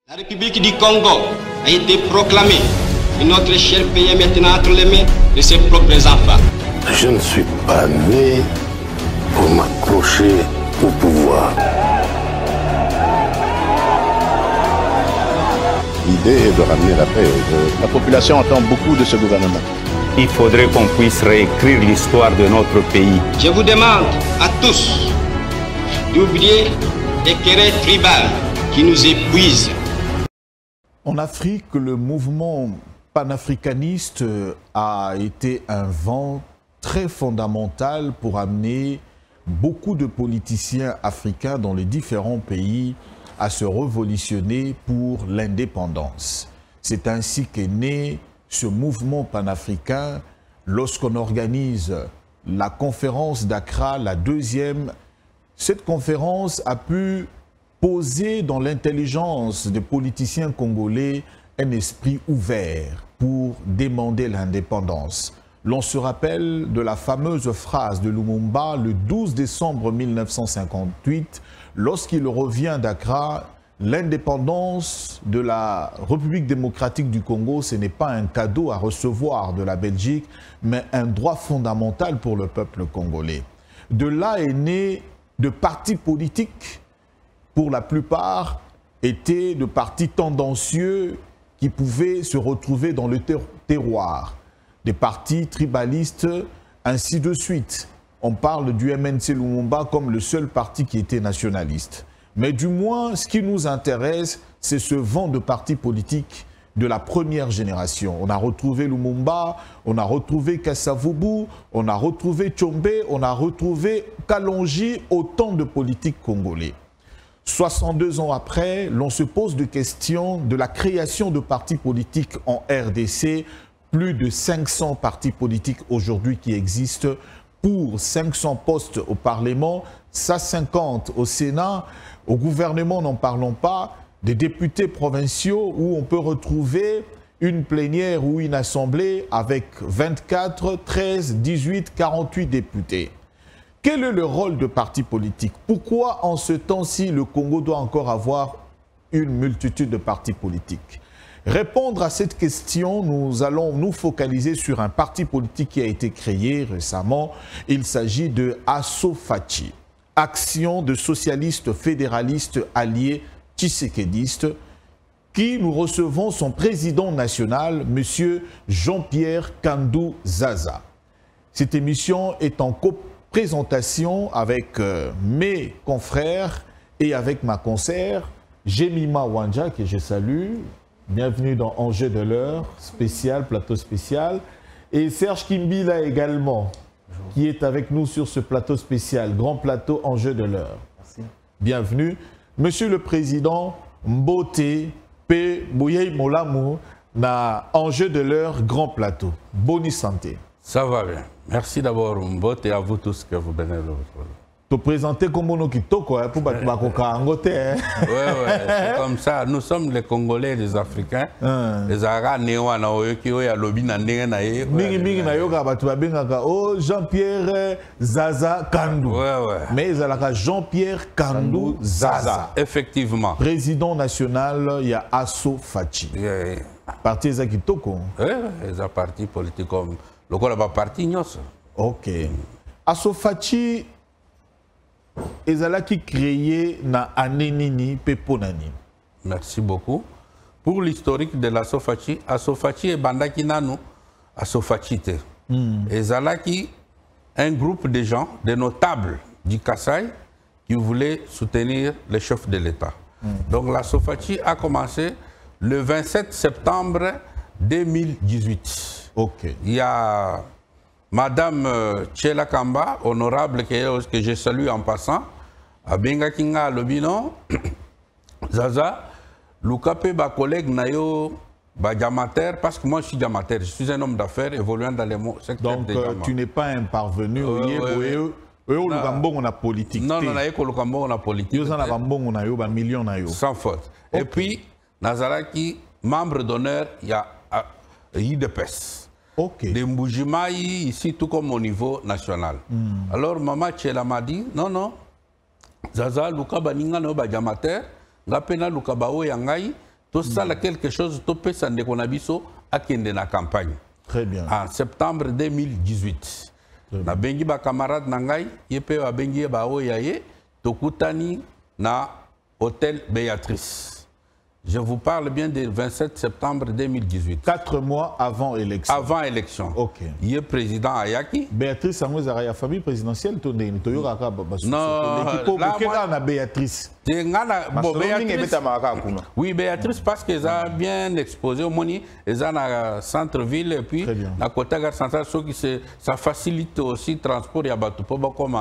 La République du Congo a été proclamée et notre cher pays est maintenant entre les mains de ses propres enfants. Je ne suis pas né pour m'accrocher au pouvoir. L'idée est de ramener la paix. La population attend beaucoup de ce gouvernement. Il faudrait qu'on puisse réécrire l'histoire de notre pays. Je vous demande à tous d'oublier les querelles tribales qui nous épuisent. En Afrique, le mouvement panafricaniste a été un vent très fondamental pour amener beaucoup de politiciens africains dans les différents pays à se révolutionner pour l'indépendance. C'est ainsi qu'est né ce mouvement panafricain lorsqu'on organise la conférence d'Accra, la deuxième. Cette conférence a pu poser dans l'intelligence des politiciens congolais un esprit ouvert pour demander l'indépendance. L'on se rappelle de la fameuse phrase de Lumumba le 12 décembre 1958, lorsqu'il revient d'Accra: l'indépendance de la République démocratique du Congo, ce n'est pas un cadeau à recevoir de la Belgique, mais un droit fondamental pour le peuple congolais. De là est né de partis politiques, pour la plupart, étaient de partis tendancieux qui pouvaient se retrouver dans le terroir. Des partis tribalistes, ainsi de suite. On parle du MNC Lumumba comme le seul parti qui était nationaliste. Mais du moins, ce qui nous intéresse, c'est ce vent de partis politiques de la première génération. On a retrouvé Lumumba, on a retrouvé Kassavubu, on a retrouvé Tshombe, on a retrouvé Kalonji, autant de politiques congolais. 62 ans après, l'on se pose des questions de la création de partis politiques en RDC. Plus de 500 partis politiques aujourd'hui qui existent pour 500 postes au Parlement, 150 au Sénat. Au gouvernement, n'en parlons pas, des députés provinciaux où on peut retrouver une plénière ou une assemblée avec 24, 13, 18, 48 députés. Quel est le rôle de partis politiques? Pourquoi en ce temps-ci le Congo doit encore avoir une multitude de partis politiques? Répondre à cette question, nous allons nous focaliser sur un parti politique qui a été créé récemment. Il s'agit de Asso-Fachi, Action de socialistes fédéralistes alliés tshisekédistes, qui nous recevons son président national, M. Jean-Pierre Kandou Zaza. Cette émission est en co-présentation avec mes confrères et avec ma consoeur, Jemima Wanja, que je salue. Bienvenue dans Enjeu de l'heure, spécial, plateau spécial. Et Serge Kimbila également, qui est avec nous sur ce plateau spécial, grand plateau Enjeu de l'heure. Merci. Bienvenue. Monsieur le Président, Mbote P. Bouyei Molamu, na Enjeu de l'heure, grand plateau. Bonne santé. Ça va bien. Merci d'abord, Mbote, et à vous tous que vous venez le te présenter comme on kitoko pour ouais, c'est comme ça. Nous sommes les Congolais, les Africains. Les Arabes, Jean-Pierre Zaza Kandou. Mais ils ont Jean-Pierre Kandou Zaza. Effectivement. Président national, il y a Asso-Fachi. Parti Zakitoko. Oui, ils ont parti politique comme le parti Nyos. Ok. Asso-Fachi. Ezalaki créé na Anenini Peponani. Merci beaucoup. Pour l'historique de l'Asso-Fachi, Asso-Fachi et Bandaki Nanu, Asso-Fachi te. Ezalaki, un groupe de gens, de notables du Kassai, qui voulaient soutenir le chef de l'État. Donc l'Asso-Fachi a commencé le 27 septembre 2018. Ok. Il y a Madame Tchela Kamba, honorable, que je salue en passant, à Benga Kinga Lobino, Zaza, Lukape, ma collègue Nayo, diamater, parce que moi je suis diamater, je suis un homme d'affaires évoluant dans les secteurs des diamants. Donc tu n'es pas un parvenu, on a politique. Non, on a politique. Sans faute. Et puis, Nazaraki, membre d'honneur, il y a IDPS. Okay. Des Mbujimaï, ici, tout comme au niveau national. Alors, Maman Tchela m'a dit, non, Zaza, Luka Baninga no Bajamater, Gapena Luka Bao Yangai, tout ça là quelque chose tout peut s'en déconabiso à kende na campagne. Très bien. En septembre 2018. Na bengi ba camarade nangai yepe ba bengi ba oyaye tokutani na hôtel Béatrice. Je vous parle bien du 27 septembre 2018. 4 mois avant élection. Avant élection. Ok. Il est président Ayaki. Béatrice Sangoza, la famille présidentielle, non, là, Béatrice. Oui, Béatrice, parce qu'ils ont bien exposé au Moni, ils ont dans centre-ville et puis la côté gare centrale, ça facilite aussi le transport et Abatupoba comme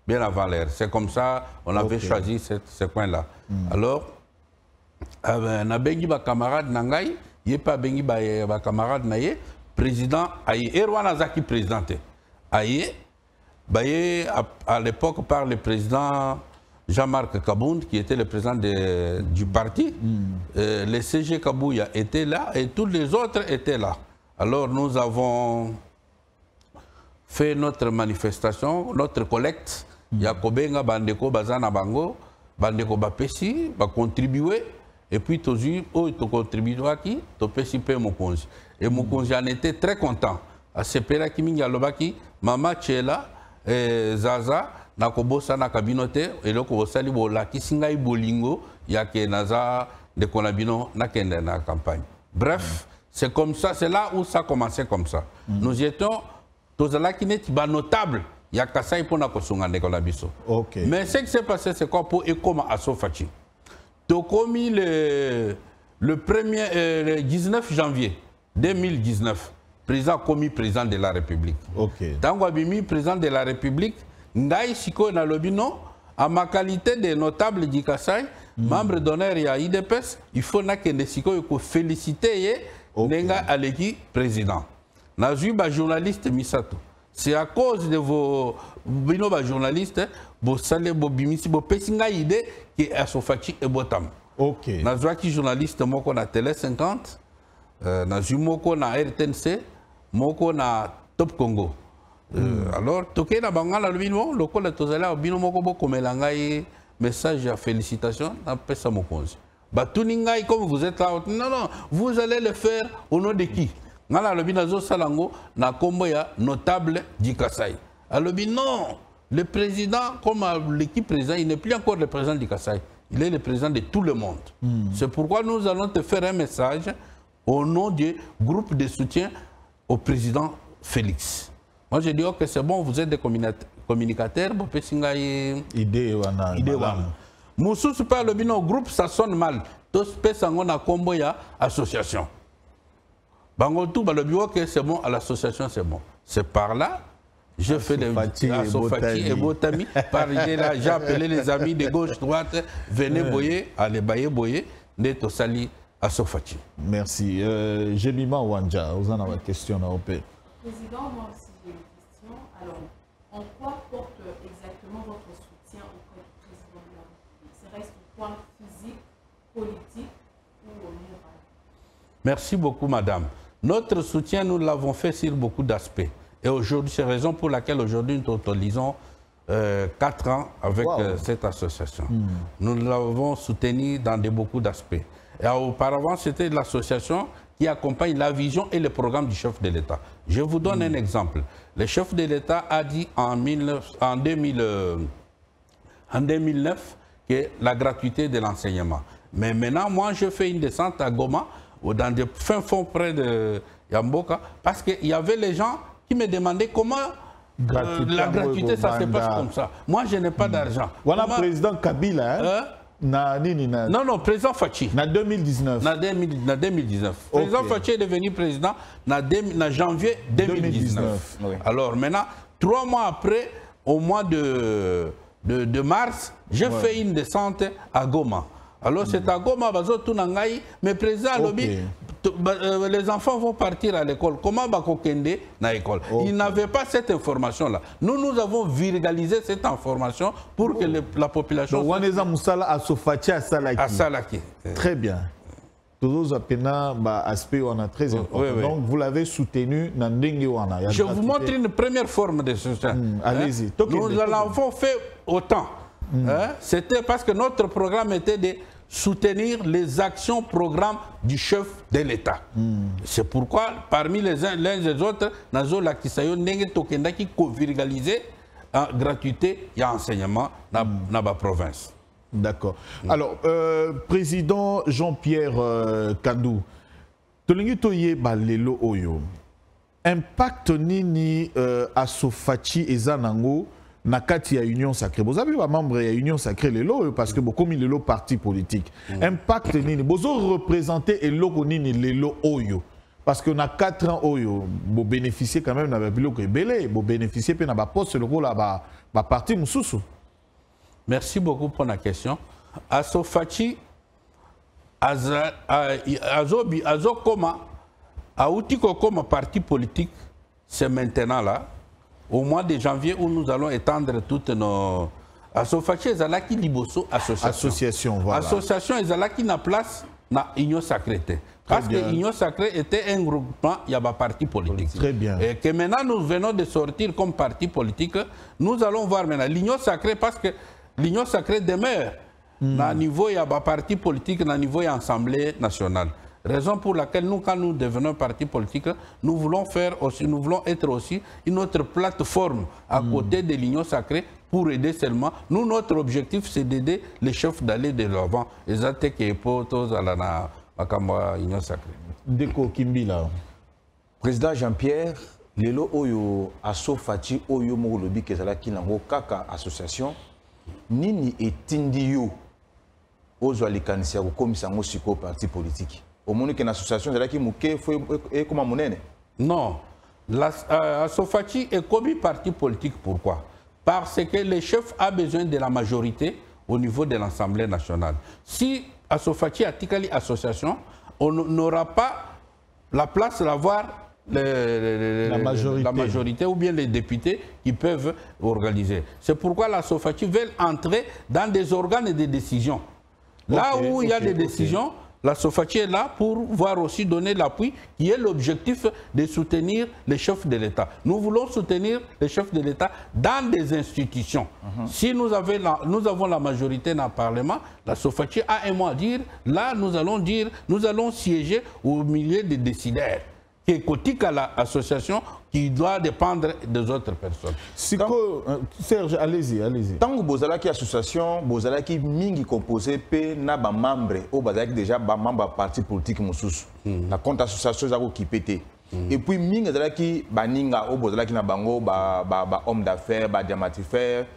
bien avant l'air. C'est comme ça on avait choisi ce coin-là. Alors, na bengi ba camarade nangai yepa bengi ba camarade naye président aye Erwana Zaki présidenté aye baye à l'époque par le président Jean-Marc Kabound qui était le président du parti. Le CG Kabouya était là et tous les autres étaient là. Alors nous avons fait notre manifestation, notre collecte. Yakobenga bandeko bazana bango bandeko bapesi ba contribuer. Et puis, tu as contribué à qui? Tu as participé à mon congé. Et mon congé en était très content. À ce père qui m'a dit, Maman Tchela, Zaza, Nakobosa Nakabinote, et le Kobosali Bola, qui singa bolingo, yake naza de Konabino, Nakende na campagne. Bref, c'est comme ça, c'est là où ça a commencé comme ça. Nous étions, tous là qui n'étaient pas notables, il y a Kassai pour Nakosunga de Konabiso. Mais ce qui s'est passé, c'est quoi pour Ekoma Asofachi? Tokomi le 19 janvier 2019, président commis président de la République. Tango abimi président de la République, Ngai Siko na lobino, à ma qualité de notable du Kassai, membre d'honneur à IDPS, il faut que Siko féliciter Nenga Aleki président. Nazu ba journaliste Misato. C'est à cause de vos journalistes, vos salés, vos bimisi, vos pessinga idée qui est Asofachi et Botam. Ok. Nazwaki journaliste moko na Télé 50, nazu moko na RTNC, moko na Top Congo. Alors, toké na bangala le bino, le col de Tozala, bino moko boko melangai, message à félicitations, na pesa mokonzi. Batuningai, comme vous êtes là, non, non, vous allez le faire au nom de qui? Ngala lobi nazo salango na kombo ya notable du Kassai. Alobi non, le président comme l'équipe président, il n'est plus encore le président du Kassai. Il est le président de tout le monde. C'est pourquoi nous allons te faire un message au nom du groupe de soutien au président Félix. Moi je dis que c'est bon, vous êtes des communicateurs, vous pouvez signer idée wana. Moussou super le bino groupe ça sonne mal. Tous pesango na kombo ya association. Bangotou, le bureau que c'est bon, à l'association c'est bon. C'est par là, je fais des Asofati et Botami. Par là, j'ai appelé les amis de gauche, droite, venez boyer, allez bailler boyer, neto sali Asofati. Merci. Jemima Wanja, vous en avez une question à OP. Président, moi aussi j'ai une question. Alors, en quoi porte exactement votre soutien auprès du président de la République? Serait-ce au point physique, politique ou au moral? Merci beaucoup, madame. Notre soutien, nous l'avons fait sur beaucoup d'aspects. Et aujourd'hui, c'est la raison pour laquelle aujourd'hui nous totalisons 4 ans avec cette association. Nous l'avons soutenu dans beaucoup d'aspects. Et auparavant, c'était l'association qui accompagne la vision et le programme du chef de l'État. Je vous donne un exemple. Le chef de l'État a dit en 2009 que la gratuité de l'enseignement. Mais maintenant, moi, je fais une descente à Goma, dans des fins fonds près de Yamboka, parce qu'il y avait les gens qui me demandaient comment la gratuité, ça se passe comme ça. Moi, je n'ai pas d'argent. Voilà le président Kabila, non, non, président Fachi. En 2019. En 2019. Président Fachi est devenu président en janvier 2019. Alors maintenant, 3 mois après, au mois de mars, j'ai fait une descente à Goma. Alors c'est à Goma, mais président lobby, les enfants vont partir à l'école. Comment bakokende na école? Ils n'avaient pas cette information-là. Nous avons viralisé cette information pour que la population... Donc, Waneza Moussala a Sofati à Salaki. Très bien. Tous les aspects très important. Donc vous l'avez soutenu dans Wana. Je vous montre une première forme de soutien. Allez-y. Nous l'avons fait autant. C'était parce que notre programme était de soutenir les actions, programmes du chef de l'État. C'est pourquoi, parmi les uns les autres, nous avons virgaliser en gratuité et enseignement dans la province. D'accord. Alors, président Jean-Pierre Kandou, impact nini Asofachi et Zanango na kati ya Union Sacrée. Vous avez un membre de Union Sacrée lelo parce que comme il est le parti politique. Impact nini vous représentez et logo nini lelo oyo parce que na 4 ans oyo vous bénéficiez quand même na biloko ebele, vous bénéficiez pe na ba poste le rôle ba parti mususu. Merci beaucoup pour la question. Asofachi azokoma Aoutiko comme parti politique, c'est maintenant là, au mois de janvier où nous allons étendre toutes nos... Asofachi Ezalaki Liboso Association. Voilà. Association Ezalaki na place na Union Sacrée. Parce que l'Union Sacrée était un groupement, il y a un parti politique. Très bien. Et que maintenant nous venons de sortir comme parti politique, nous allons voir maintenant l'Union Sacrée parce que l'Union Sacrée demeure. Na niveau, il y a un parti politique, na niveau, il y a l'Assemblée nationale. Raison pour laquelle nous, quand nous devenons parti politique, nous voulons être aussi une autre plateforme à côté de l'Union Sacrée pour aider seulement. Nous, notre objectif, c'est d'aider les chefs d'aller de l'avant. Et ça, c'est que pour tous à l'Union Sacrée. Deko Kimbila. Président Jean-Pierre, lelo oyo Asofachi oyo mo lobi kezala kinango kaka association nini etindi yo ozwa likanisi ya kokomisa ngo siko parti politique. Au monde qu'une association de la qui mouké et comment monnaie. Non, Asofachi est comme parti politique. Pourquoi? Parce que le chef a besoin de la majorité au niveau de l'Assemblée nationale. Si Asofachi a ticali association, on n'aura pas la place d'avoir la majorité ou bien les députés qui peuvent organiser. C'est pourquoi l'Asofachi veut entrer dans des organes de décision. Là où il y a des décisions, la Sofachi est là pour voir aussi donner l'appui qui est l'objectif de soutenir les chefs de l'État. Nous voulons soutenir les chefs de l'État dans des institutions. Si nous avons la majorité dans le Parlement, la Sofachi a un mot à dire. Là, nous allons siéger au milieu des décideurs. Qui est cotique à l'association qui doit dépendre des autres personnes. Serge, allez-y. Tant que vous avez une association, vous avez une mingi composée na ba membre ou bazaki déjà ba membre parti politique mususu. La compte association za qui pété. Et puis mingi zalaki baninga ou bozalaki na bango ba homme d'affaires, ba diamantifère.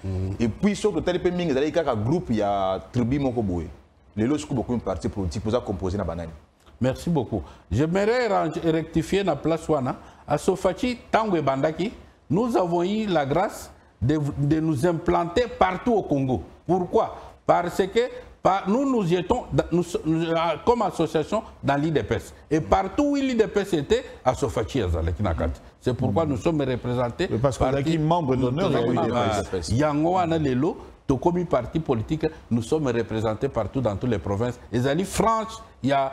Et puis surtout tel pe mingi zalaki kaka groupe ya tribu moko boye. Lelo siko beaucoup parti politique pour ça composer na banani. Merci beaucoup. J'aimerais rectifier la place Wana. À Sofachi, Tango et Bandaki, nous avons eu la grâce de nous implanter partout au Congo. Pourquoi? Parce que nous étions comme association dans l'IDPS. Et partout où l'IDPS était, à Sofachi, c'est pourquoi nous sommes représentés. Parce qu'on a qui membre d'honneur de l'IDPS. Yango Wana Lelo, comme parti politique, nous sommes représentés partout dans toutes les provinces. Et Ali France, il y a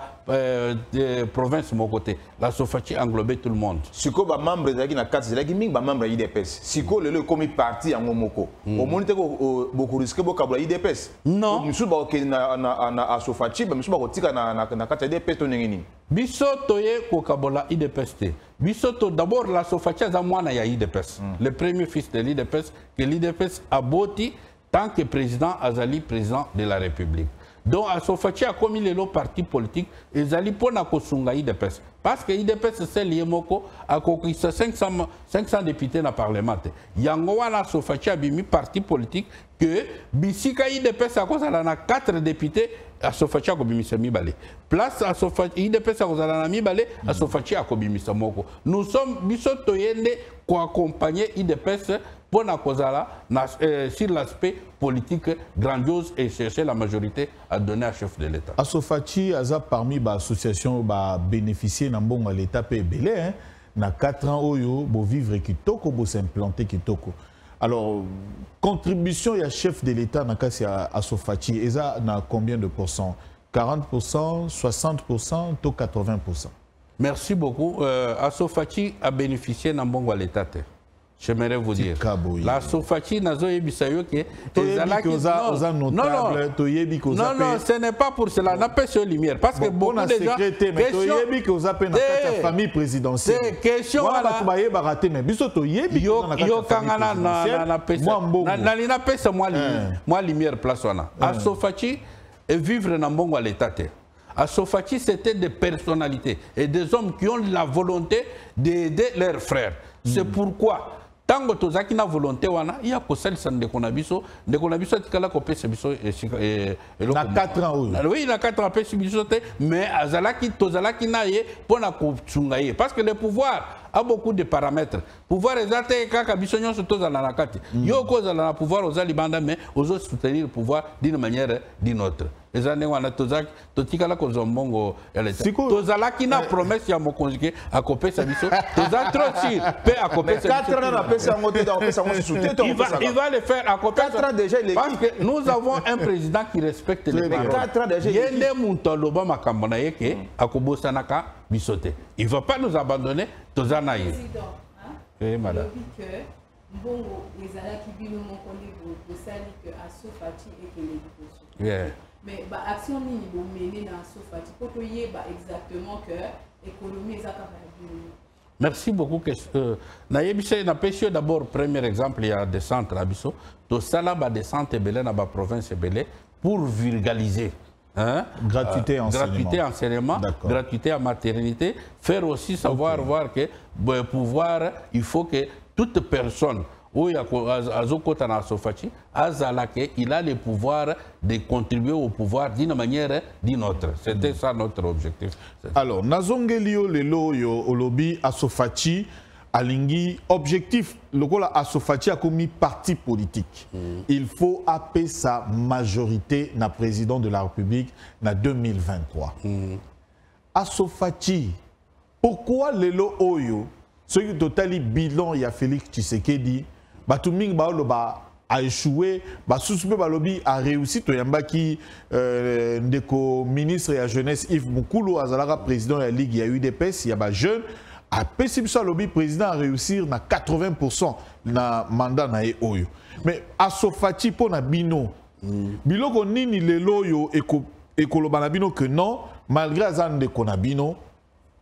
des provinces de mon côté. La Sofachi englobait tout le monde. Si vous êtes membre de la carte, vous êtes membre de l'IDPS. Si vous êtes comme parti en Momoko, au monde beaucoup risqué de l'IDPS. Non. Nous sommes à Sofachi, mais nous sommes à la carte d'IDPS. Bisoto est Kokabola IDPS. Bisoto d'abord la Sofachi a moins IDPS. Le premier fils de l'IDPS, que l'IDPS a bâti tant que président Azali, président de la République. Donc, à Sofachi a commis le parti politique, et Azali pour la Kosunga IDPS. Parce que l'IDPS, c'est l'IMOKO, a conquisté 500 députés dans le Parlement. Yangowana Sofachi a mis parti politique que Bissika IDPS a cause à 4 députés, à Sofachi a commis Mibale. Place à Sofachi IDPS a cause à Mibale, à Sofachi a commis Moko. Nous sommes Bissotoyende pour accompagner IDPS pour la cause sur l'aspect politique grandiose et chercher la majorité à donner à chef de l'État. Asofachi a parmi les associations qui bénéficient de l'État belé, na 4 ans oyo bo vivre kitoko bo s'implanter kitoko. Alors contribution ya chef de l'État na kasi Asofachi eza na combien de pourcents? 40%, 60%, to 80%. Merci beaucoup. Asofachi a bénéficié d'un bon l'État. j'aimerais vous dire. La Sofachi nazo yebisayo que non, ce n'est pas pour cela. N'a pas sur lumière parce que beaucoup de gens famille présidentielle. Question moi lumière place wana. A Sofachi et vivre dans bon à l'état. À Sofachi, c'était des personnalités et des hommes qui ont la volonté d'aider leurs frères. C'est pourquoi, tant que tu as une volonté, il y a que celle de Konabiso, de Konabiso, tu as copié biso et il a 4 ans. Oui, il a 4 ans, mais Azalaki, Tozalaki naye, pour la Kutsungaye. Parce que le pouvoir a beaucoup de paramètres. Pouvoir exact, quand Kabisonyon se toza dans la carte. Yo cause la pouvoir aux Alibanda, mais aux autres soutenir le pouvoir d'une manière d'une autre. Les années où on a Tozak, Totika la Kozombongo, Tozalaki na promesse ya mon conjugué à copier sa mission. Tozak trop sûr, peut à copier sa mission. 4 ans, il va le faire à copier. 4 ans déjà, parce que nous avons un président qui respecte les paroles. 4 ans déjà. Yende Muntoloba Makambonaye ke Akobo Sanaka bisote. Il ne va pas nous abandonner. Tozanaye. Président, oui, madame. Bongo les ala qui vivent mon collègue de sali que à Sofati et que les yeah. Mais bah action ni bon mener dans Sofati pour que y bah exactement que l'économie est merci beaucoup. Naïbise n'a pêché d'abord premier exemple il y a des centres à Bisso. To sala ba des centres belé na ba province belé pour vulgariser. Hein? Gratuité enseignement, gratuité à maternité, faire aussi savoir voir que pouvoir, il faut que toute personne où il y a il a le pouvoir de contribuer au pouvoir d'une manière ou d'une autre. C'était ça notre objectif. Alors, Nazongelio Lelo yo Olobi Assofachi Alingi, objectif, le rôle Assofachi a commis parti politique. Il faut appeler sa majorité na président de la République na 2023. Assofachi, pourquoi Lelo Oyo, ce qui totali bilan il y a Félix Tshisekedi, Batuming Baoloba a échoué, Basusupe Balobi a réussi, Toyambaki, Ndeko ministre et la jeunesse Yves Moukoulou, Azalara président de la Ligue, il y a eu des PES, il y a des jeunes. A PCBSO lobby président a réussi na 80% na mandat na oyo. Mais à Sofati pour na bino. Biloko nini lelo yo ekoloba na bino que non malgré azan de konabino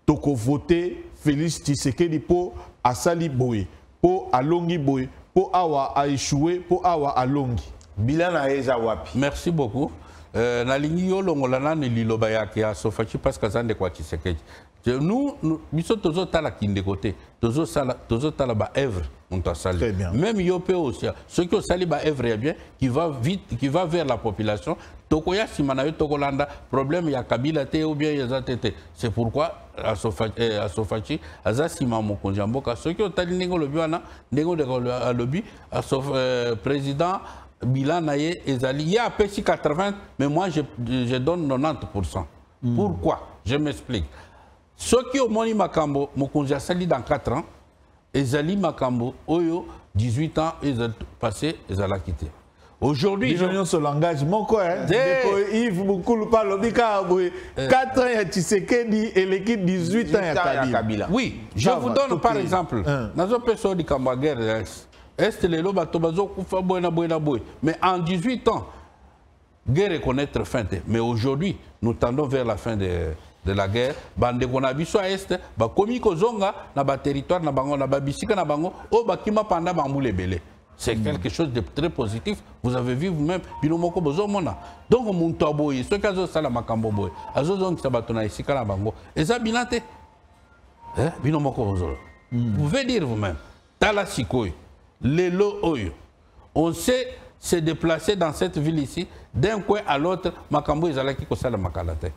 toko voter Félix Tshisekedi po asali boy, po alongi boy, po awa a échoué, po awa alongi. Bilan a eza wapi. Merci beaucoup. Na lingi yo longolana ni liloba yake à Sofati parce que azan de kwa Tshisekedi. Nous sommes tous à la kinde côté, tous à la œuvre, on t'a sali. Même Yopé aussi, ceux qui ont sali ba œuvre est bien, qui va vite, qui va vers la population. Tokoya Simanayo Tokolanda, problème ya Kabila te ou bien Yazatete. C'est pourquoi à Sofachi, Azasima Mokonjamboka, ceux qui ont tali nego le biana, nego de lobby, à président Bilan Naye Ezali. Il y a PSI 80, mais moi je donne 90%. Pourquoi? Je m'explique. Ceux qui ont moni Makambo, Mokonja Sali dans 4 ans, Ezali Makambo, Oyo, 18 ans, ils ont passé, ils ont quitté. Aujourd'hui, je ce langage, mon quoi, Yves Moukoulou parle de 4 ans, il y a Tshisekedi et l'équipe 18 ans, il y a Kabila. Oui, je vous donne par exemple, dans un personne du Kambaguer, Est les loba tobazo kufa boina boina boy. Mais en 18 ans, guerre reconnaître fin. Mais aujourd'hui, nous tendons vers la fin de la guerre. Bande qu'on a vu sur Est, ba komi kozonga na ba territoire na bango na ba bisika na bango o ba kima panda bambu lebele. C'est quelque chose de très positif. Vous avez vu vous-même binomoko bozo mona. Donc mon toboy, ce kazo sala makambo boy. Azo zong sabatona isika na bango. Eza binate. Binomoko bozo. Vous pouvez dire vous-même. Tala sikoy. Lelo oyo. On sait se déplacer dans cette ville ici d'un coin à l'autre makambo ezalaki ko sala makalate.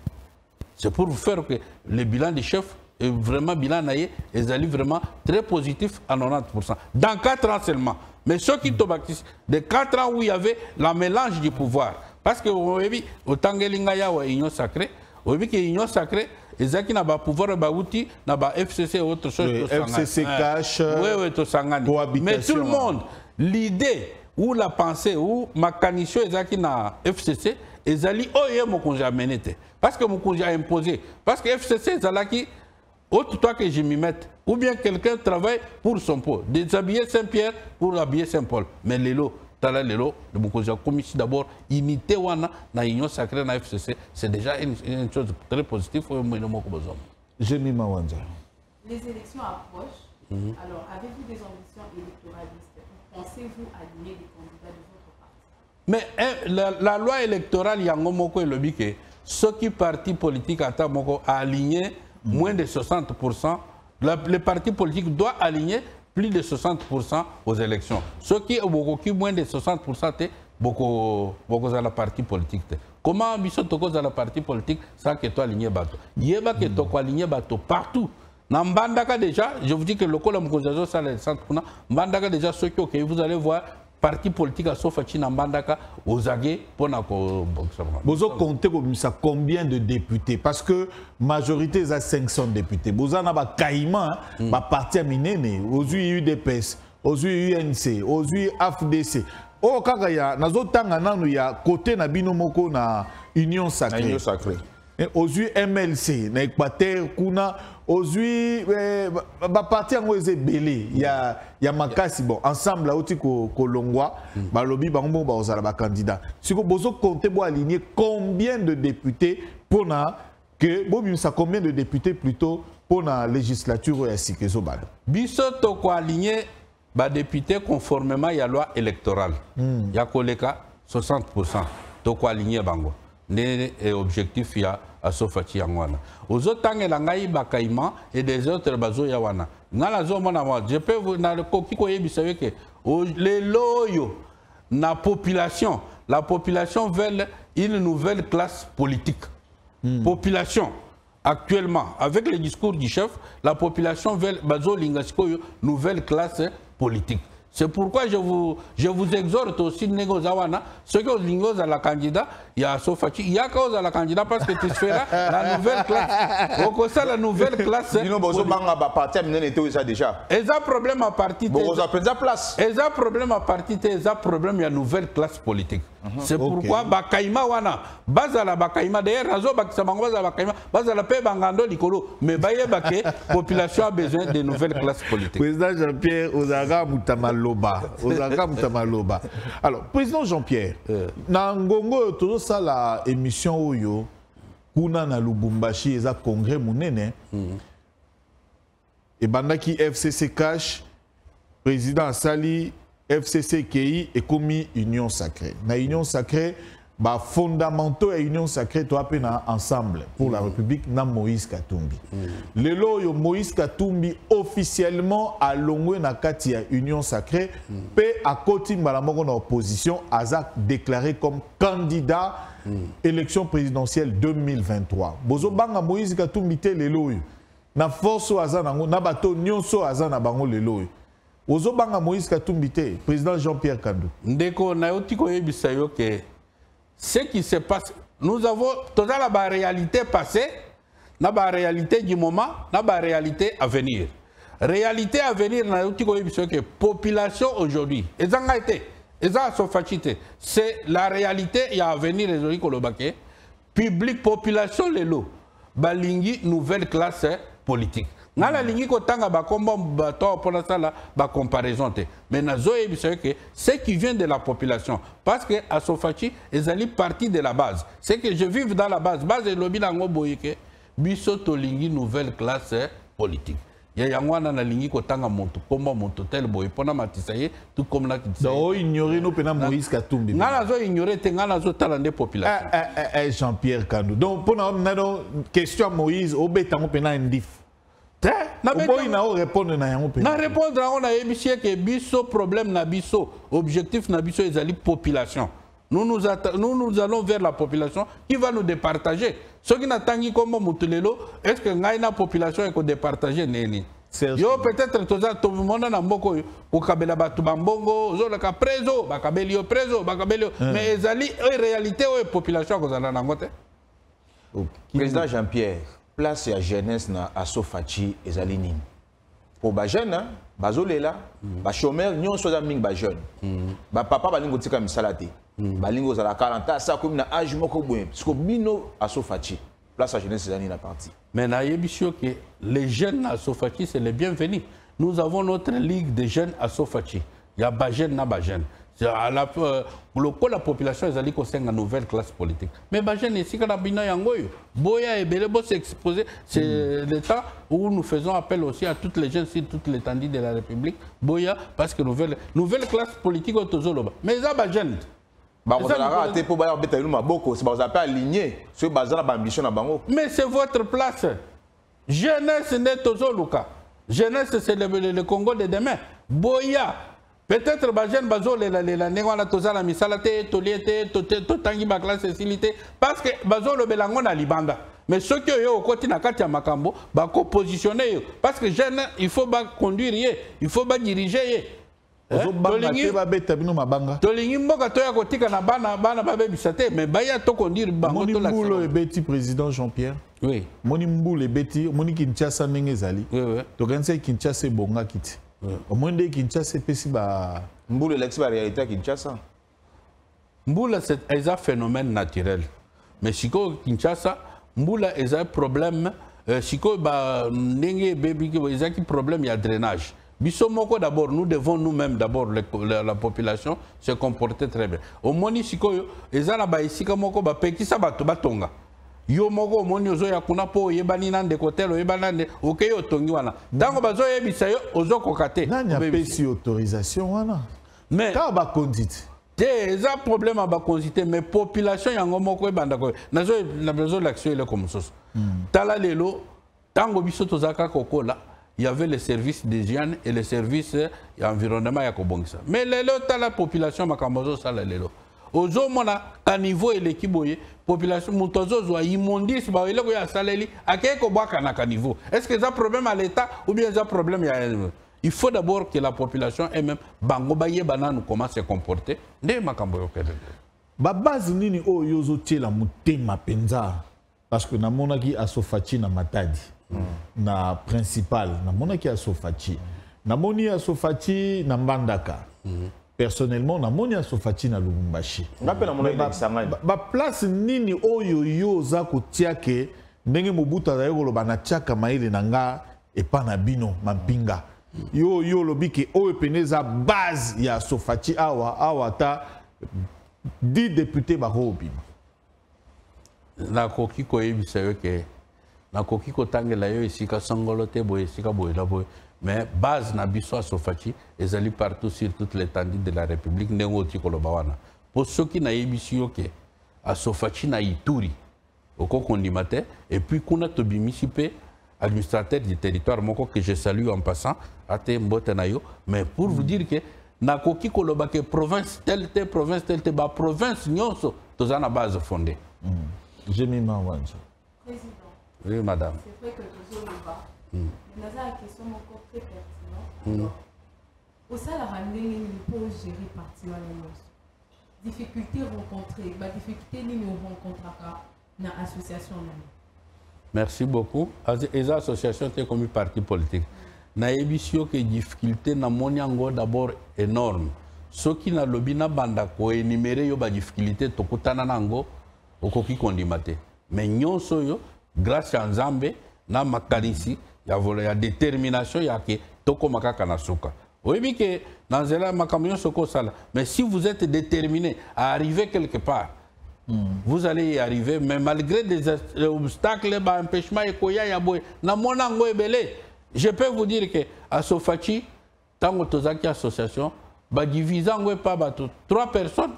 C'est pour vous faire que le bilan du chef est vraiment bilan naïe et vraiment très positif à 90%. Dans 4 ans seulement. Mais ceux qui tombent de 4 ans où il y avait la mélange du pouvoir. Parce que vous avez vu, au Tangelingaya ou Union sacrée, vous avez vu que l'Union sacrée, ils ont un pouvoir, outil, FCC ou autre chose. FCC cache, mais tout le monde, l'idée ou la pensée ou ma canition, ils ont FCC, ils ont dit, oh, mon congé a mené. Parce que mon congé a imposé. Parce que FCC, ils ont autre toi que je m'y mette. Ou bien quelqu'un travaille pour son pot. Déshabiller Saint-Pierre pour habiller Saint-Paul. Mais Lelo, Tala Lelo, le Mokoja Komissi d'abord, imiter Wana, dans l'Union sacrée, dans FCC, c'est déjà une chose très positive pour le Mokobozo. Jemmy Mawanza. Les élections approchent. Alors, avez-vous des ambitions électoralistes? Pensez-vous aligner les candidats de votre parti? Mais la loi électorale, il y a un mot qui est que ceux qui partis politiques a aligné moins de 60%. Les partis politiques doivent aligner plus de 60% aux élections. Ceux qui ont moins de 60%, c'est beaucoup à la partie politique. Comment ambition toko à la partie politique sans que tu alignes bateau? Il y a que tu alignes bateau partout. Dans Mbandaka déjà, je vous dis que le col de ça les centres Mbandaka déjà ceux qui vous allez voir parti politique à Sofachi dans Mbandaka aux aguets pour na ko. Vous comptez combien de députés parce que majorité est à 500 députés. Vous en avez caïman ba parti minene aux UDPS, aux UNC, aux AFDC. Oh kakaya nazo tanga nanu ya côté na bino moko na Union Sacrée. Union Sacrée. Aux MLC, na Équateur, kuna, aux parti en ose belé, il y a makasi bon ensemble là aussi kolongwa, balobi bango ba ozala ba candidat. Si vous bozo compter pour aligner combien de députés pour na que bon ça combien de députés plutôt pour la législature ya sikezo balo. Biso to ko aligner ba député conformément à la loi électorale. Ya koleka 60% to ko aligner bango. Né objectif ya à Sofachi Yangwana. Aux autres temps, il y a Bakaïma et des autres bazo Yawana. Dans la zone, je peux vous dire que les loyaux, la population veut une nouvelle classe politique. Population, actuellement, avec le discours du chef, la population veut une nouvelle classe politique. C'est pourquoi je vous exhorte aussi, Négozawana, ceux qui ont à la candidat, il y a Sofachi, il y a cause à la candidat parce que tu feras la nouvelle classe. Donc, ça, la nouvelle classe. Sinon, vous avez parti à déjà. Et ça, problème à partir. Vous avez pris place. Et ça, problème à partir. Et ça, problème, il y a une nouvelle classe politique. C'est pourquoi, Bakaïma, Wana, Bazala Bakaïma, d'ailleurs, Razo Baksamango, Bakaïma, Bazala Pe Bangando, Nicolo, mais Baye Baké, population a besoin de nouvelles classes politiques. Président Jean-Pierre Ozaga Moutamaloba. Alors, président Jean-Pierre, Nangongo, tout ça, la émission Oyo, Kuna na Lubumbashi, et ça, congrès Mounene, et Bandaki FCC Cash, président Sali, FCC KI et commis Union Sacrée. Na Union Sacrée, bah fondamentaux et Union Sacrée, tu as ensemble pour la République, na Moïse Katumbi. Lelo yo Moïse Katumbi officiellement à Longwe na Katia Union Sacrée, pe à côté malamongo na opposition, Azak déclaré comme candidat élection présidentielle 2023. Bozo banga Moïse Katumbi te lelo yo. Na force azanango, na bato nyonso azanabango lelo yo. Ozobanga Moïse Katumbi te, président Jean-Pierre Kandou. Ndeko naotiko yebisayo que ce qui se passe, nous avons toute la réalité passée, la réalité du moment, la réalité à venir. Réalité à venir, naotiko yebisayo que population aujourd'hui, c'est la réalité et à venir aujourd'hui kolobake, public population lelo, balingi nouvelle classe politique. Dans la ligne kotanga ba komba bato pour la comparaison mais nazo que ce qui vient de la population parce que à Sofachi ils allaient partie de la base c'est que je vive dans la base et lobby nango boyeke biso to lingi nouvelle classe politique ya yangwana na lingi kotanga monto komba monto tel boy pona matisaye tout comme là qui do ignorer no pena Moïse Katumbi ngana zo ignorer te ngana zo talande population Jean-Pierre Kandou donc pour na question Moïse obetango pena indif na répondre na ebisie que biso problème na biso objectif na biso ezali population nous allons vers la population qui va nous départager ce qui n'attendit comme mutulelo est-ce que ngai na population eko départager neni yo peut-être tout le monde na mboko ko kabela batu bambongo zo la preso bakabeli yo preso bakabeli mais ezali en réalité o population ko zala nango te président Jean-Pierre place ya jeunesse na Sofachi ezalini pour ba jeune bazolela ba chômeur nyonso za mingi ba jeune ba papa balingo tika misala te balingo za la 40 ans ça comme na âge moko boye parce que bino Sofachi place à jeunesse c'est la partie. Mais que les jeunes à Sofachi, c'est les bienvenus. Nous avons notre ligue de jeunes à Sofachi. Il y a Bajen na Bajen. La population est allée construire une nouvelle classe politique. Mais Bajen ici, quand on a Yangoyo, Boya et Belebo s'exposer, c'est le temps où nous faisons appel aussi à toutes les jeunes sur toute l'étendue de la République. Boya, parce que nouvelle classe politique au Tozoloba. Mais ça, Bajen. Mais c'est votre place. Jeunesse n'est Tozoluka. Jeunesse, c'est le Congo de demain. Boya. Peut-être Bajen Bazo la négoana tozala misala te toliete totangi ba classe facilité parce que Bazo le belango na libanda. Mais ceux qui ont côté na kati ya makambo ba ko positionner parce que jeune il faut ba conduire, il faut ba diriger. Tolingi mboka to ya kotika na bana ba bebisate mais ba ya to conduire bango to la. Moni le beti président Jean-Pierre. Oui. Moni Mboule beti moni Kinshasa nengezali. Oui. To ganse Kinshasa bonga kiti. Au moins de Kinshasa, c'est pas. Mboula, l'ex réalité à Kinshasa. Mboula, c'est un phénomène naturel. Mais si Kinshasa, Mboula, est un problème. Si il y a un problème, il y a drainage. D'abord, nous devons nous-mêmes, d'abord, la population, se comporter très bien. Au moins, si il y a un petit batonga. Yo moko moni ozo ya kuna po yebani nande kotelo yebanande oke otongi wana dango bazo yebisa yo ozo kokate nanya pesi autorisation wana mais ka ba conduite des problème ba conduite mais population yango moko ebanda ko nazo na besoin l'action ile comme ça tala lelo tango biso tozaka kokola il y avait les services d'hygiène et les services environnement ya kobongisa mais lelo tala population makambozo sala lelo ozo mona caniveau et l'équiboye population mutozo zo immondice ba eleko ya saleli akeko bwaka na caniveau est-ce que ça problème à l'état ou bien ça problème ya il faut d'abord que la population elle-même bango baye bananu comment se comporter nde makambo yokele ba base nini o yozo tiela mutema penza parce que na monaki asofachi na matadi na principal na monaki asofachi na moni asofachi na mbandaka personnellement na moni asofachi na Lubumbashi ba place nini oyo yo za kotiake ndenge mobuta za yolo bana tiaka maile nanga epa na bino mampinga yo lobike oyo peneza base ya asofachi awa ta 10 députés bako obima na koki ko yebisa yo ke na koki ko tangela yo esika sangolo te boye esika boye la boye. Mais base na biso asofachi ezali partout sur toute l'étendue de la République ndengo tikoloba wana. Pour ceux qui na yebisi yo ke asofachi na Ituri oko kondimate et puis kuna to bimisi pe administrateur du territoire moko que je salue en passant ate mbote na yo mais pour vous dire que na koki koloba ke province telle te ba province nyonso tozana base fondée. J'ai mis ma wanja. Président. Oui madame. C'est vrai que tozo loba. Mais la question encore très pertinente. Au sein de la randonnée, il faut gérer partie les difficultés rencontrées, les difficultés que nous rencontrons dans l'association. Merci beaucoup. Les associations sont comme parti politique. Na ebisio que difficulté na moniango d'abord énorme. Ceux qui na lobby na banda ko énumérer yo ba difficulté to kutana nango okoki kondimate. Mais nyonso yo grâce à Nzambe na makanisi ya détermination ya ke toko makaka na suka. Oui que dans la makamyo soko sala. Mais si vous êtes déterminé à arriver quelque part, vous allez y arriver, mais malgré des obstacles, des empêchements, je peux vous dire que à Sofachi, tant que Tozaki association, divisant pas 3 personnes.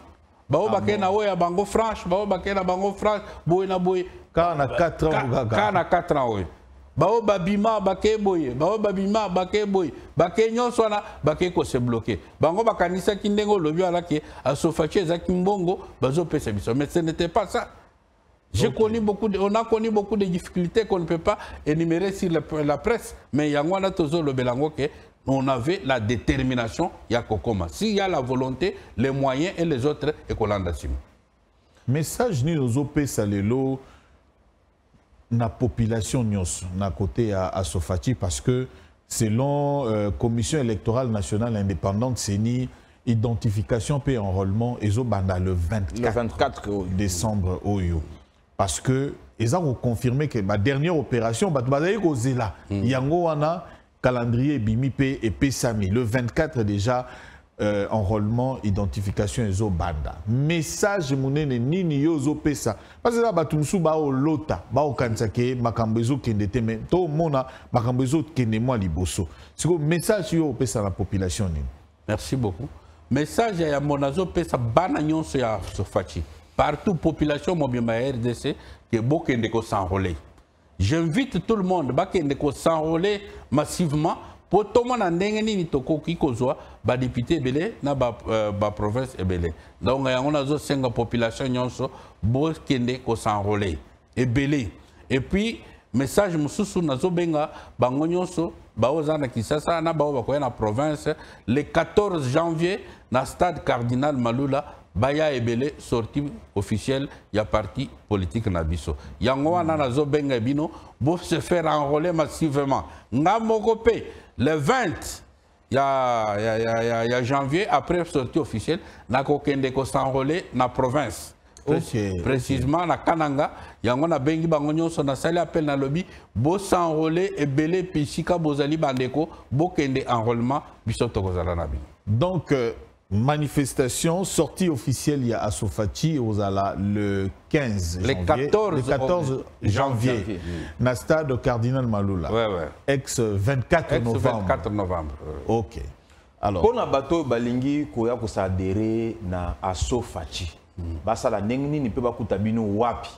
Bao bakena oya bango franche, bao bakena bango franche, boyna boy. Kana 4 ans, kana 4 ans oya. Bao babima bake boye, bao babima bake boye, bake nyonso wana bake ko se bloquer. Bango bakanisa kindengo lobi ala ke asofachi ezaki mbongo bazo pesa biso. Mais ce n'était pas ça. On a connu beaucoup de difficultés qu'on ne peut pas énumérer sur la presse, mais yangwana tozo lo belango ke on avait la détermination yakokoma. S'il y a la volonté, les moyens et les autres écolandassim. Message ni ozo pesa lelo na population nyos na côté à Sofachi parce que selon Commission électorale nationale indépendante CENI identification et enrôlement ezo banda le 24 décembre oyo parce que ils ont confirmé que ma dernière opération, yango wana calendrier bimipe et pesami. Le 24 déjà, enrôlement, identification et banda. Message mounene nini yozo pesa. Parce que là, batumsu ba o lota, ba o kansake, makambezo kendete men, to mona makambezo kende moi liboso. C'est quoi message yo pesa la population nini? Merci beaucoup. Message ya monazo pesa bana nyonso ya Sofachi. Partout population mobima RDC que bokende ko s'enrôler. J'invite tout le monde bakende ko s'enrôler massivement. Pour tout le monde, ndenge toko kikozwa ba député belé na ba province ebele. Donc on a zo senga population nyonso bo kende ko s'enrôler ebele. Et puis message mususu nazo benga bango nyonso ba ozana Kisasa na ba bakoya na province le 14 janvier na stade Cardinal Malula baya ebele sortie officielle ya parti politique na biso. Yango wana nazo benga bino bo se faire enrôler massivement. Ngamoko pe le 20 janvier, après sortie officielle, na kokende ko s'enrôler na province. Précisément na Kananga, yango na bengi bango nyonso na sali appel na lobby, bo s'enrôler et belé pisika bozali bandeko, bo kende enrôlement biso tokozala na bino. Donc manifestation, sortie officielle il y a à Sofachi le 15 janvier. Le 14 janvier. Na stade Cardinal Malula. Ex 24 novembre. 24 novembre. Ok. Alors. Pour na bateau balingi koya ko s'adhérer na à Sofachi. Basala nengni ni pe bakuta bino wapi.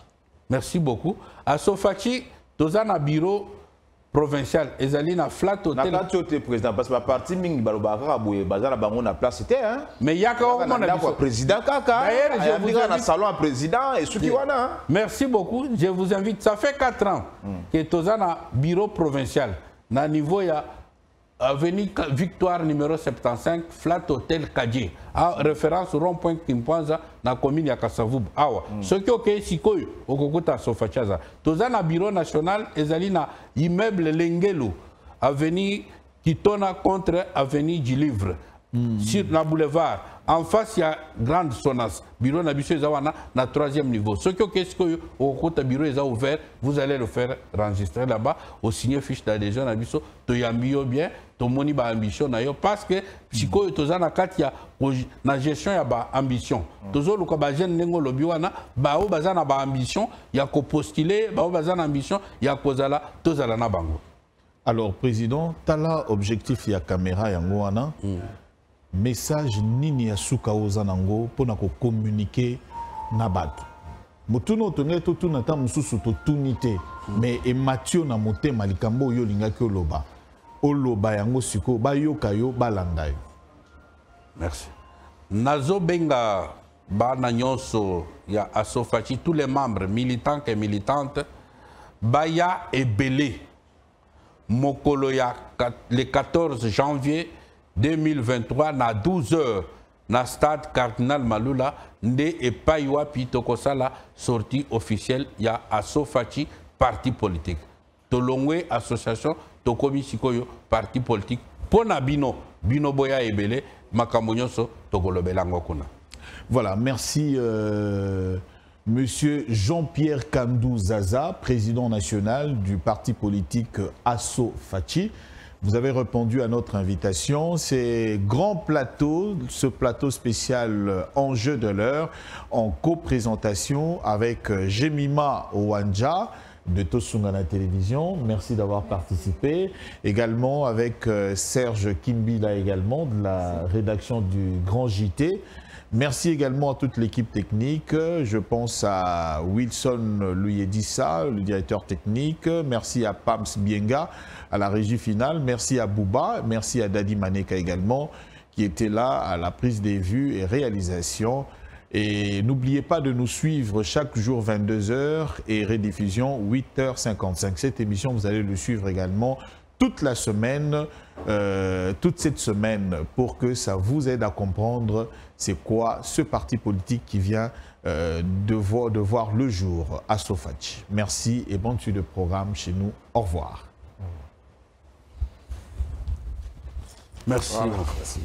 Merci beaucoup. À Sofachi, tozana bureau provincial ezali na flat hotel na hotel président parce que la partie mingi balobaka boye bazala bango na place c'était hein mais yaka ko mona biso président kaka d'ailleurs je vous invite na salon à président et suki wana. Merci beaucoup, je vous invite. Ça fait 4 ans que tozana bureau provincial na niveau ya avenue Victoire numéro 75 flat hotel Kadje en référence au rond-point Kimpanza na commune ya Kasavubu awa ce qui ok sikoyo okokuta Sofachaza tozana bureau national ezali na immeuble Lengelu avenue Kitona contre avenue du Livre sur na boulevard en face il y a grande Sonas bureau na biso ezawana na 3e niveau ce qui ok sikoyo okokuta bureau eza ouvert vous allez le faire enregistrer là-bas au signer fiche d'adhésion na biso toyambio bien tomoni ba ambition na yo parce que sikoyo tozana kati ya na gestion ya ba ambition tozo luka ba jeune nengo lobi wana ba o bazana ba ambition ya ko postuler ba o bazana ambition ya kozala tozala na bango. Alors président tala objectif ya caméra yango wana message nini ya suka ozanango pona ko communiquer na bato mutuno tonge to tuna ta mususu to tunité mais et Mathieu na motema likambo yo lingaki oloba oloba yango siko ba yoka yo balanda yo. Merci. Nazo benga bana nyonso ya Asofachi tous les membres militants et militantes baya ebele mokolo ya le 14 janvier 2023 na 12h na stade Cardinal Malula nde epai wapi tokosala sortie officielle ya Asofachi parti politique tolongwe association tokomi sikoyo parti politique pona bino boya ebele makambo nyonso tokolobelango kuna. Voilà, merci Monsieur Jean-Pierre Kandou Zaza, président national du parti politique Asofachi. Vous avez répondu à notre invitation. C'est grand plateau, ce plateau spécial Enjeu de l'heure, en co-présentation avec Jemima Owanja de Tosungana Télévision. Merci d'avoir participé. Également avec Serge Kimbila également de la rédaction du Grand JT. Merci également à toute l'équipe technique. Je pense à Wilson Luyedissa, le directeur technique. Merci à Pams Bienga, à la régie finale. Merci à Bouba. Merci à Dadi Maneka également, qui était là à la prise des vues et réalisation. Et n'oubliez pas de nous suivre chaque jour 22h et rediffusion 8h55. Cette émission, vous allez le suivre également toute la semaine, toute cette semaine, pour que ça vous aide à comprendre c'est quoi ce parti politique qui vient de voir le jour à Sofachi. Merci et bonne suite de programme chez nous. Au revoir. Merci. Voilà. Merci.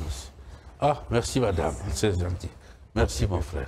Ah, merci madame, c'est gentil. Merci mon frère.